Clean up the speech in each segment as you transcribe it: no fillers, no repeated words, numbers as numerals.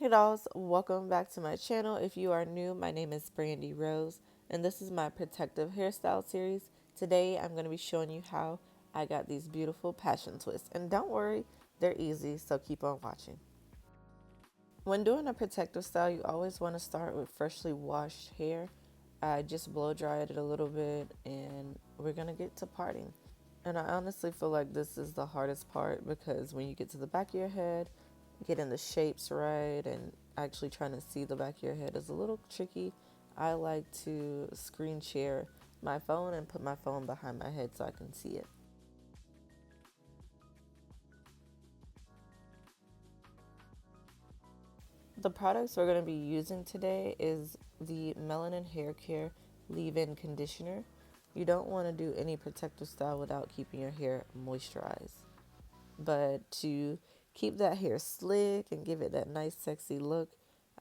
Hey dolls, welcome back to my channel. If you are new, my name is Brandi Rose and this is my protective hairstyle series. Today I'm going to be showing you how I got these beautiful passion twists. And don't worry, they're easy, so keep on watching. When doing a protective style, you always want to start with freshly washed hair. I just blow dried it a little bit and we're going to get to parting. And I honestly feel like this is the hardest part because when you get to the back of your head, getting the shapes right and actually trying to see the back of your head is a little tricky. I like to screen share my phone and put my phone behind my head so I can see it. The products we're going to be using today is the Melanin Hair Care Leave-In Conditioner. You don't want to do any protective style without keeping your hair moisturized. But to keep that hair slick and give it that nice sexy look,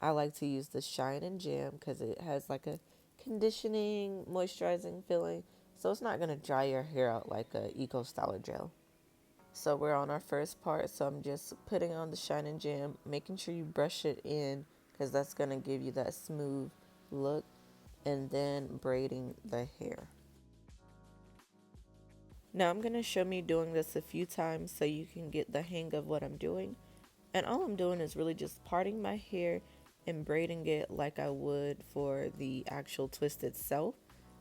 I like to use the Shine and Jam because it has like a conditioning, moisturizing feeling. So it's not going to dry your hair out like a Eco Styler gel. So we're on our first part. So I'm just putting on the Shine and Jam, making sure you brush it in because that's going to give you that smooth look, and then braiding the hair. Now I'm going to show me doing this a few times so you can get the hang of what I'm doing. And all I'm doing is really just parting my hair and braiding it like I would for the actual twist itself.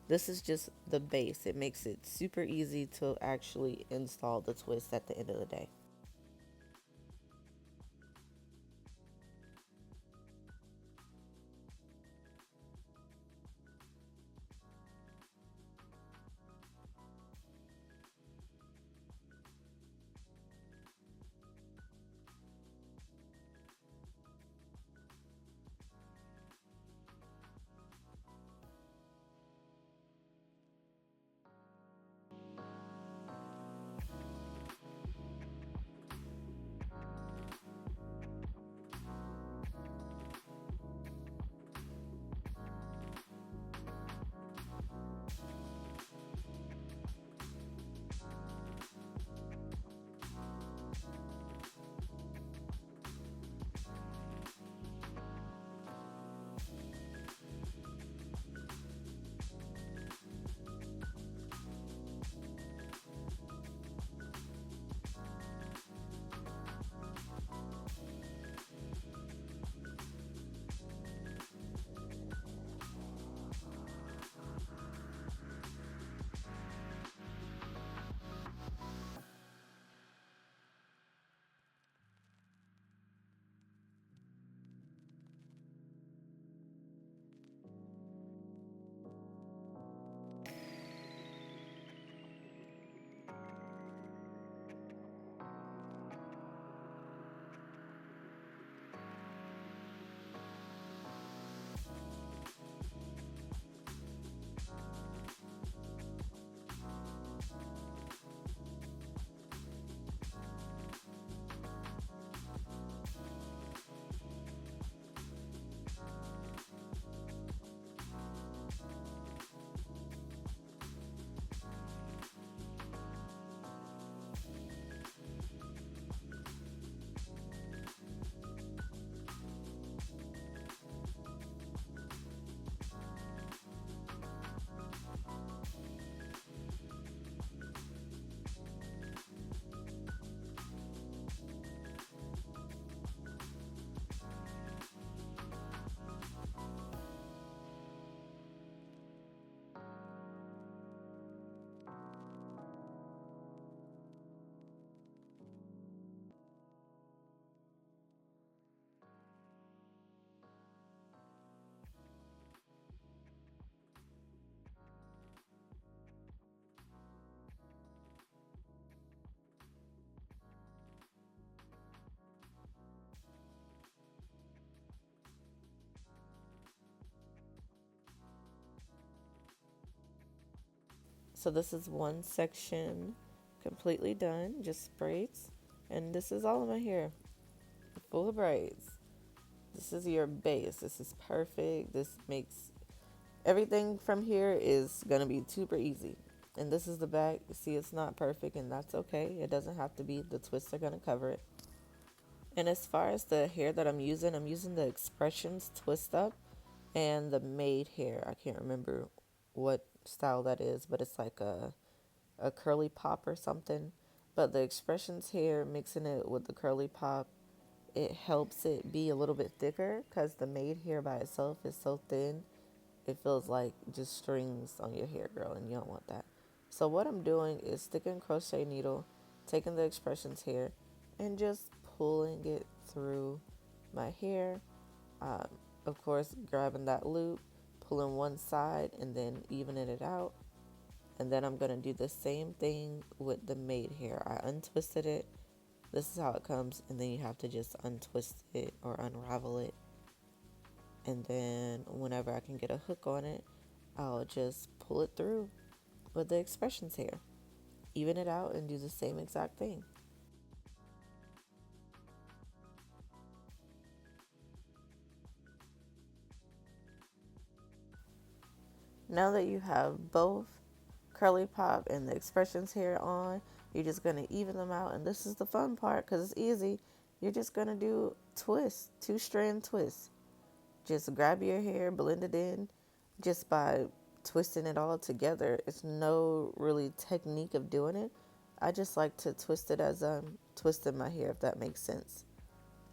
This is just the base. It makes it super easy to actually install the twist at the end of the day. So this is one section completely done, just braids. And this is all of my hair, full of braids. This is your base. This is perfect. This makes everything from here is going to be super easy. And this is the back. See, it's not perfect and that's okay. It doesn't have to be. The twists are going to cover it. And as far as the hair that I'm using the Expressions Twist Up and the Made hair. I can't remember what style that is, but it's like a curly pop or something. But the Expressions hair, mixing it with the curly pop, it helps it be a little bit thicker because the Made hair by itself is so thin. It feels like just strings on your hair, girl, and you don't want that. So what I'm doing is sticking a crochet needle, taking the Expressions hair, and just pulling it through my hair. Um, of course, grabbing that loop, pulling one side, and then evening it out. And then I'm going to do the same thing with the Made hair. I untwisted it. This is how it comes, and then you have to just untwist it or unravel it. And then whenever I can get a hook on it, I'll just pull it through with the Expressions hair, even it out, and do the same exact thing. Now that you have both curly pop and the Expressions hair on, you're just going to even them out. And this is the fun part because it's easy. You're just going to do twists, 2-strand twists. Just grab your hair, blend it in just by twisting it all together. It's no really technique of doing it. I just like to twist it as I'm twisting my hair, if that makes sense.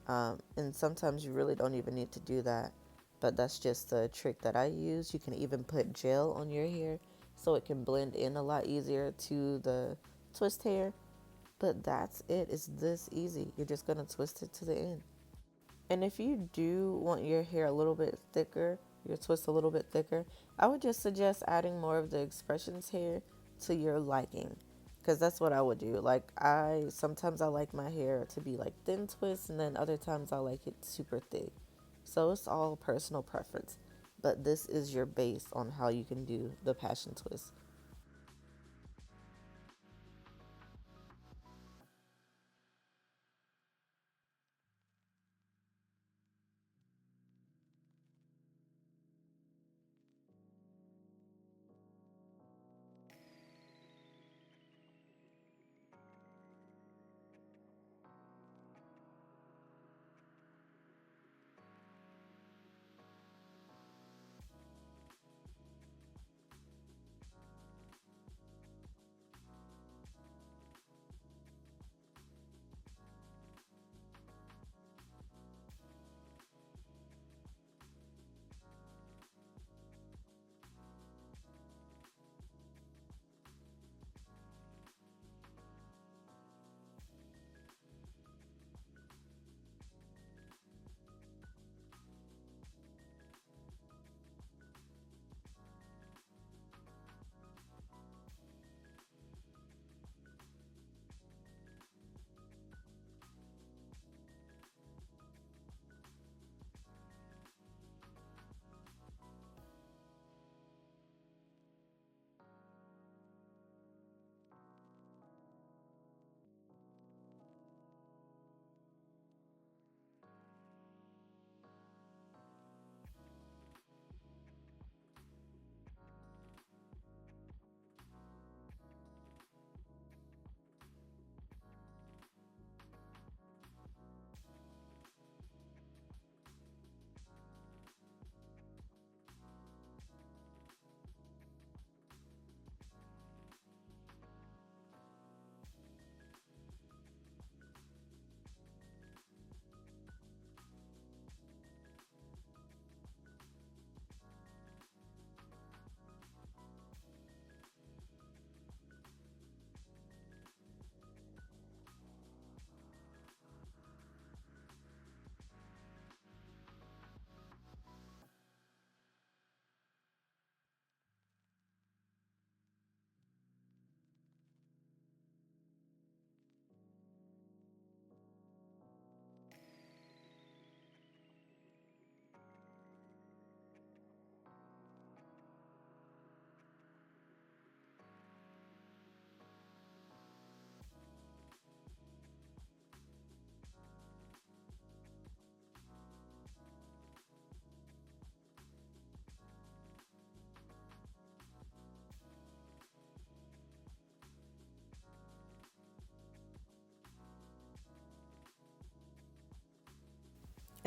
And sometimes you really don't even need to do that, but that's just a trick that I use. You can even put gel on your hair so it can blend in a lot easier to the twist hair. But that's it. It's this easy. You're just going to twist it to the end. And if you do want your hair a little bit thicker, your twist a little bit thicker, I would just suggest adding more of the Expressions hair to your liking. Because that's what I would do. Like, sometimes I like my hair to be like thin twists, and then other times I like it super thick. So it's all personal preference. But this is your base on how you can do the passion twist.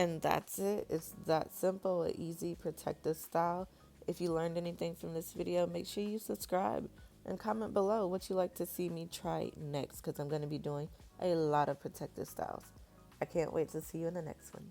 And that's it. It's that simple, an easy, protective style. If you learned anything from this video, make sure you subscribe and comment below what you like to see me try next because I'm going to be doing a lot of protective styles. I can't wait to see you in the next one.